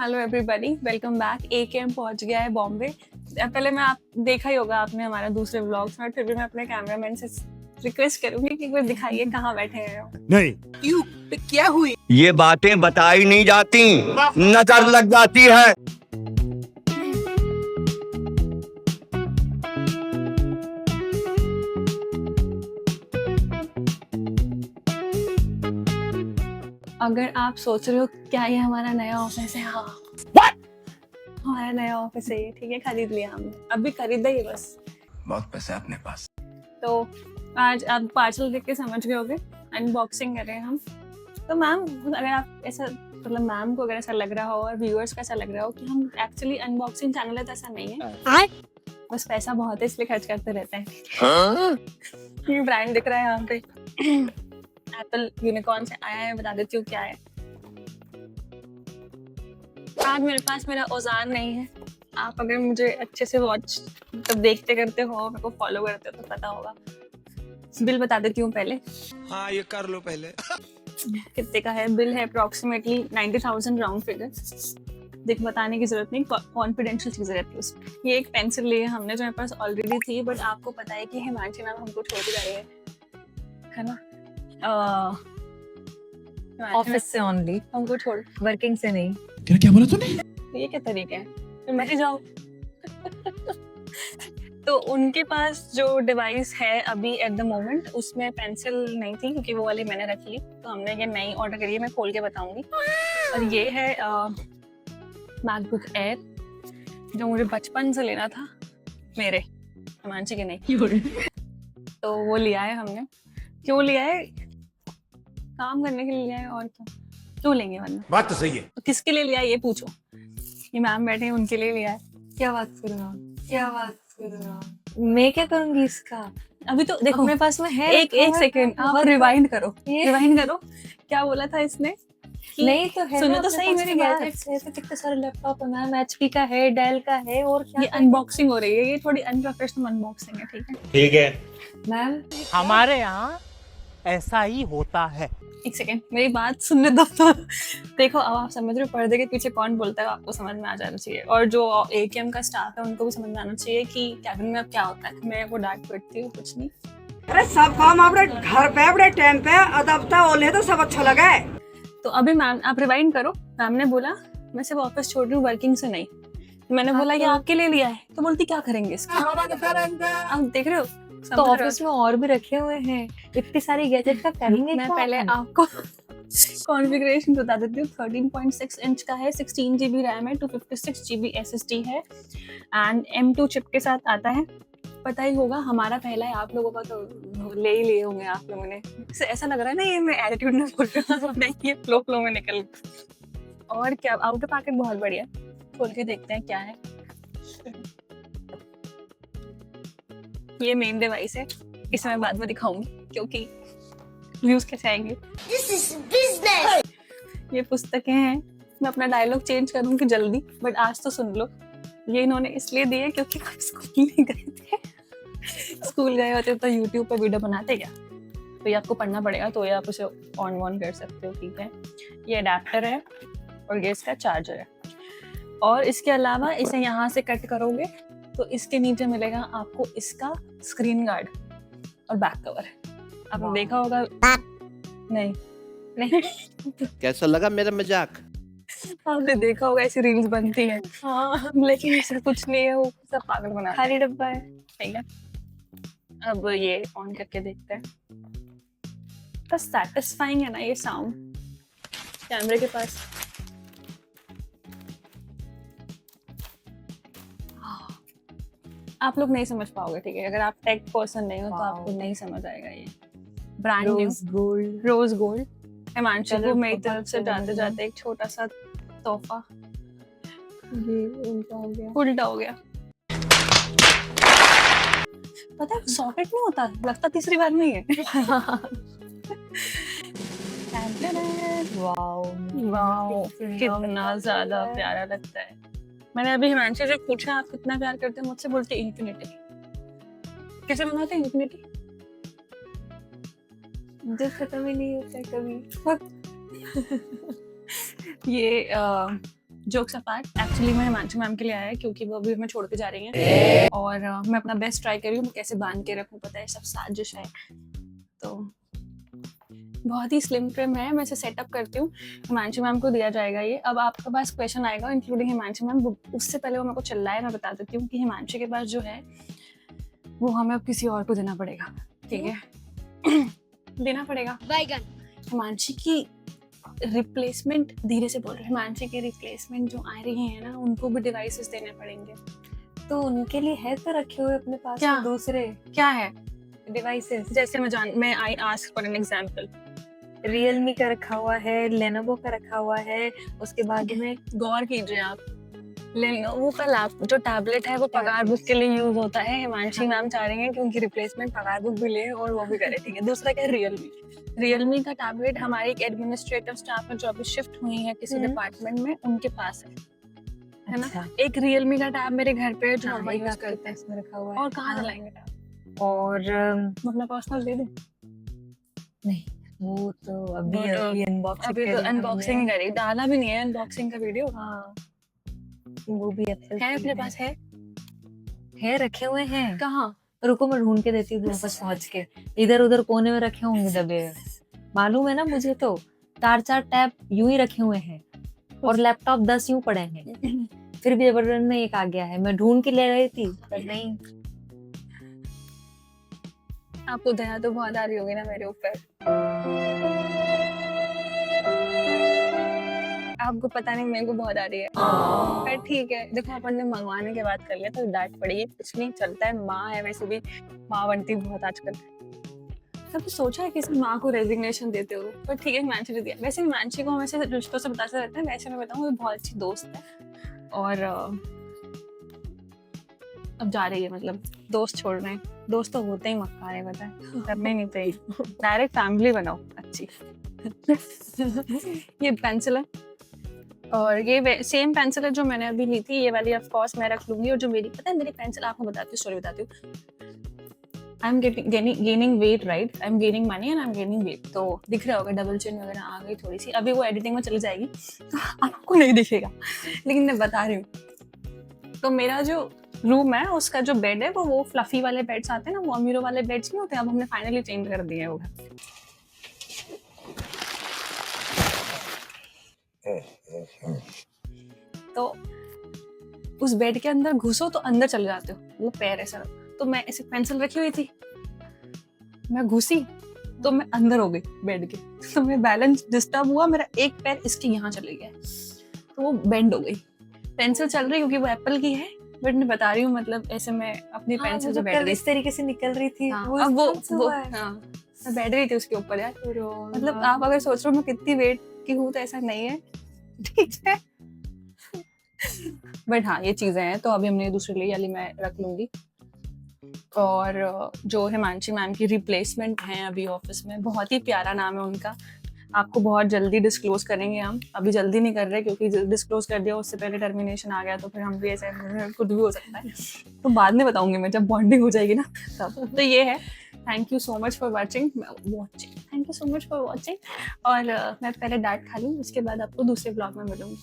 Hello everybody, welcome back. AKM पहुंच गया है बॉम्बे। पहले मैं आप देखा ही होगा आपने हमारा दूसरे व्लॉग्स में, फिर भी मैं अपने कैमरामैन से रिक्वेस्ट करूंगी कि कोई दिखाइए कहाँ बैठे हैं। नहीं क्यों क्या हुई? ये बातें बताई नहीं जाती, नजर लग जाती है। अगर आप सोच रहे हो क्या ये हमारा नया ऑफिस है, हाँ हमारा नया ऑफिस है ये, ठीक है। खरीद लिया हमने, अभी खरीदा ही बस। बहुत पैसा है अपने पास। तो आज आप पार्सल देख के समझ गए होगे, अनबॉक्सिंग कर रहे हैं हम। तो मैम, अगर आप ऐसा मतलब मैम को अगर ऐसा लग रहा हो और व्यूअर्स को ऐसा लग रहा हो कि हम एक्चुअली अनबॉक्सिंग चैनल है, तो ऐसा नहीं है। बस पैसा बहुत है इसलिए खर्च करते रहते हैं। ये ब्रांड दिख रहा है यहाँ पे, एप्पल यूनिकॉर्न से आया है। बता देती हूँ क्या है। आज मेरे पास मेरा औजार नहीं है। आप अगर मुझे अच्छे से वॉच मतलब देखते करते हो, मेरे को फॉलो करते हो तो पता होगा। बिल बता देती हूँ पहले। हाँ ये कर लो पहले। कितने का है बिल? है अप्रोक्सीमेटली 90,000 राउंड फिगर। देख, बताने की जरूरत नहीं, कॉन्फिडेंशियल चीजें रहती है उसमें। ये एक पेंसिल ली है हमने जो मेरे पास ऑलरेडी थी, बट आपको पता है कि हिमांशी मैम हमको छोड़ के जा रही है ना। ऑफिस से ओनली, हमको छोड़, वर्किंग से नहीं। क्या बोला तूने? ये क्या तरीका है? फिर मर ही जाओ। तो उनके पास जो डिवाइस है अभी एट द मोमेंट, उसमें पेंसिल नहीं थी क्योंकि वो वाली मैंने रख ली। तो हमने ये नई ऑर्डर करी है, मैं खोल के बताऊंगी। और ये है मैकबुक एयर जो मुझे बचपन से लेना था, मेरे हिमांशी के नहीं। तो वो लिया है हमने। क्यों लिया है? काम करने के लिए लिया है, और क्यों लेंगे वरना। बात तो सही है। तो किसके लिए लिया है ये पूछो। ये मैम बैठे हैं, उनके लिए लिया है। क्या बात कर रहा हूँ, क्या बात कर रहा हूँ? मैं क्या करूंगी इसका? अभी तो देखो, अपने पास में है। एक सेकंड आप रिवाइंड करो, रिवाइंड करो। क्या बोला था इसने? नहीं तो है, सुनो तो सही मेरी बात। तो कितने सारे लैपटॉप है मैम, HP का है, डेल का है, और क्या ये अनबॉक्सिंग हो रही है, ये थोड़ी अनप्रोफेशनल अनबॉक्सिंग है, ठीक है? ठीक है। मैम? हमारे यहाँ ऐसा ही होता है। एक सेकंड मेरी बात सुनने दो तो। देखो, अब आप समझ रहे हो पर्दे के पीछे कौन बोलता है, आपको समझ में आ जाना चाहिए। और जो AKM का स्टाफ है उनको भी समझ में आना चाहिए कि कैबिन में अब क्या होता है। मैं वो डांट पड़ती हूँ, कुछ नहीं। अरे सब काम अपने घर पे अपने टाइम पे अदबता ओले तो सब अच्छा लगा है। तो अभी मैम आप रिवाइंड करो। मैम ने बोला मैं सिर्फ ऑफिस छोड़ रही हूँ, वर्किंग से नहीं। मैंने बोला ये आपके लिए लिया है, तो बोलती क्या करेंगे इसका। आप देख रहे हो, तो ऑफिस में और भी रखे हुए हैं, इतनी सारी गैजेट का करेंगे। मैं पहले आपको कॉन्फ़िगरेशन बता देती हूँ। 13.6 इंच का है, 16 GB रैम है, 256 GB SSD है एंड M2 चिप के साथ आता है। पता ही होगा हमारा पहला है, आप लोगों का तो ले ही लिए होंगे आप लोगों ने। ऐसा लग रहा है ना ये मैं एटीट्यूड में बोल रही हूँ, नहीं ये फ्लो में निकल। और क्या, आउटर पैकेट बहुत बढ़िया। खोल के देखते हैं क्या है। ये मेन डिवाइस है, इसे मैं बाद में दिखाऊंगी क्योंकि व्यूज कैसे आएंगे। ये पुस्तकें हैं। मैं अपना डायलॉग चेंज करूंगी जल्दी, बट आज तो सुन लो। ये इन्होंने इसलिए दिए क्योंकि हम स्कूल नहीं गए थे। स्कूल गए होते तो यूट्यूब पर वीडियो बनाते क्या, तो ये आपको पढ़ना पड़ेगा, तो ये आप उसे ऑन कर सकते हो, ठीक है। ये अडेप्टर है और ये इसका चार्जर है। और इसके अलावा इसे यहाँ से कट करोगे तो इसके नीचे मिलेगा आपको इसका स्क्रीन गार्ड और बैक कवर। आपने देखा होगा, नहीं कैसा लगा मेरा मजाक? आपने देखा होगा ऐसी रील्स बनती है। हाँ, लेकिन इससे कुछ नहीं है, वो सब पागल बना खाली डब्बा है, ठीक है। अब ये ऑन करके देखते हैं। तो सैटिस्फाइंग है ना ये साउंड कैमरे के पास। आप लोग नहीं समझ पाओगे, ठीक है। अगर आप टेक पर्सन नहीं हो तो आपको नहीं समझ आएगा। ये brand new rose gold. Himanshu को मेरी तरफ से जाते जाते एक छोटा सा तोहफा। ये उल्टा हो गया। पता है सॉकेट नहीं होता, लगता तीसरी बार में ही है। वाओ, कितना ज्यादा प्यारा लगता है। मैंने अभी हिमांशु से पूछा आप कितना प्यार करते हैं मुझसे, बोलते इन्फिनिटी। कैसे बनाते हैं इन्फिनिटी? जो खत्म ही नहीं होता है कभी। ये जोक्स अपार्ट, एक्चुअली मैं हिमांशु मैम के लिए आया है क्योंकि वो अभी हमें छोड़ के जा रही हैं और मैं अपना बेस्ट ट्राई कर रही हूँ कैसे बांध के रखूँ, पता है सब साजिश है। तो बहुत ही स्लिम ट्रिम है, मैं इसे सेटअप करती हूँ, हिमांशु मैम को दिया जाएगा ये। अब आपके पास क्वेश्चन आएगा इंक्लूडिंग हिमांशु मैम, उससे पहले वो मेरे को चिल्ला है, मैं बता देती हूँ कि हिमांशु के पास जो है वो हमें अब किसी और को देना पड़ेगा, ठीक है? देना पड़ेगा हिमांशु की रिप्लेसमेंट, धीरे से बोल रहे, हिमांशु की रिप्लेसमेंट जो आ रही है ना उनको भी डिवाइसेस देने पड़ेंगे। तो उनके लिए है तो रखे हुए अपने पास क्या? दूसरे क्या है डिवाइसेस? जैसे मैं I ask for an example, Realme का रखा हुआ है, लेनोवो का रखा हुआ है, उसके बाद में गौर कीजिए आप, लेनोवो का लैप जो टैबलेट है वो पगार बुक के लिए यूज होता है। हिमांशी मैम चाह रही हैं कि उनकी रिप्लेसमेंट पगार बुक भी ले और वो भी करे, ठीक है? दूसरा क्या है, रियलमी का टैबलेट हमारी एक एडमिनिस्ट्रेटिव स्टाफ में जो अभी शिफ्ट हुई है किसी डिपार्टमेंट में उनके पास है ना? अच्छा। एक रियलमी का टैब मेरे घर पे है जो हम एक यूज आपके करते हैं। पास में रखा हुआ है। और कहाँ हाँ। चलाएंगे टैब? और मैं अपना पर्सनल दे दूं? नहीं, वो तो अभी वो तो अभी अनबॉक्सिंग अभी तो अनबॉक्सिंग करी, डाला भी नहीं है अनबॉक्सिंग का वीडियो। हाँ, वो भी Apple है की अपने पास है रखे हुए हैं। कहाँ? रुको मैं ढूंढ के देती हूँ वापस पहुंच के, इधर उधर कोने में रखे होंगे दबे, मालूम है ना मुझे। तो 4 टैब यूं ही रखे हुए हैं और लैपटॉप 10 यूं पड़े हैं, फिर भी जबरदस्ती में एक आ गया है। मैं ढूंढ के ले रही थी पर नहीं। आपको दया तो बहुत आ रही होगी ना मेरे ऊपर। आपको पता नहीं मेरे को बहुत आ रही है, पर ठीक है। देखो अपन ने मंगवाने के बाद कर लिया तो डांट पड़ेगी, कुछ नहीं, चलता है। माँ है, वैसे भी माँ बनती बहुत आजकल। कभी सोचा है किसी माँ को रेजिग्नेशन देते हुए? पर ठीक है, हिमांशी ने दिया। वैसे हिमांशी को हम ऐसे रिश्तों से बताते रहते हैं, वैसे मैं बताऊँ वो बहुत अच्छी दोस्त है और अब जा रही है, मतलब दोस्त छोड़ रहे हैं। दोस्त तो होते ही मक्कार है, पता है, करने नहीं चाहिए, डायरेक्ट फैमिली बनाओ अच्छी। ये पेंसिल है और ये सेम पेंसिल है जो मैंने अभी ली थी, ये वाली ऑफ कोर्स मैं रख लूंगी। और जो मेरी, पता है मेरी पेंसिल, आपको बताती हूँ, स्टोरी बताती हूँ। I am gaining weight, right? I am gaining money and I am gaining weight. तो दिख रहा होगा डबल चिन वगैरह आ गई थोड़ी सी, अभी वो एडिटिंग में चली जाएगी तो आपको नहीं दिखेगा, लेकिन मैं बता रही हूँ। तो मेरा जो रूम है उसका जो बेड है वो फ्लफी वाले बेड्स आते हैं ना, वो अमीरों वाले बेड्स नहीं होते, अब हमने फाइनली चेंज कर दिए हैं वो। तो उस बेड के अंदर घुसो तो अंदर चले जाते हो, वो पैर ऐसा। तो मैं ऐसे पेंसिल रखी हुई थी, मैं घुसी तो मैं अंदर हो गई बेड के, तो मेरा बैलेंस डिस्टर्ब हुआ, मेरा एक पैर इसके यहाँ चले गया तो वो बेंड हो गई। पेंसिल चल रही क्योंकि वो एप्पल की है, बट मैं बता रही हूँ मतलब ऐसे मैं अपनी पेंसिल से बैठ गई इस तरीके से निकल रही थी। हाँ, वो अब वो हुआ है। हाँ, मैं बैठ रही थी उसके ऊपर यार। मतलब आप अगर सोच रहे हो मैं कितनी वेट की हूँ तो ऐसा नहीं है, ठीक है? बट हाँ ये चीजें हैं, तो अभी हमने दूसरे लिए वाली मैं रख लूंगी। और जो हिमांशी मैम की रिप्लेसमेंट है अभी ऑफिस में, बहुत ही प्यारा नाम है उनका, आपको बहुत जल्दी डिस्क्लोज करेंगे हम। अभी जल्दी नहीं कर रहे क्योंकि डिस्क्लोज कर दिया उससे पहले टर्मिनेशन आ गया तो फिर हम भी ऐसे कुछ भी हो सकता है, तो बाद में बताऊंगी मैं जब बॉन्डिंग हो जाएगी ना तब। तो ये है, thank you so much for watching, thank you so much for watching. और मैं पहले डांट खा लूँ, उसके बाद आपको दूसरे ब्लॉग में मिलूंगी।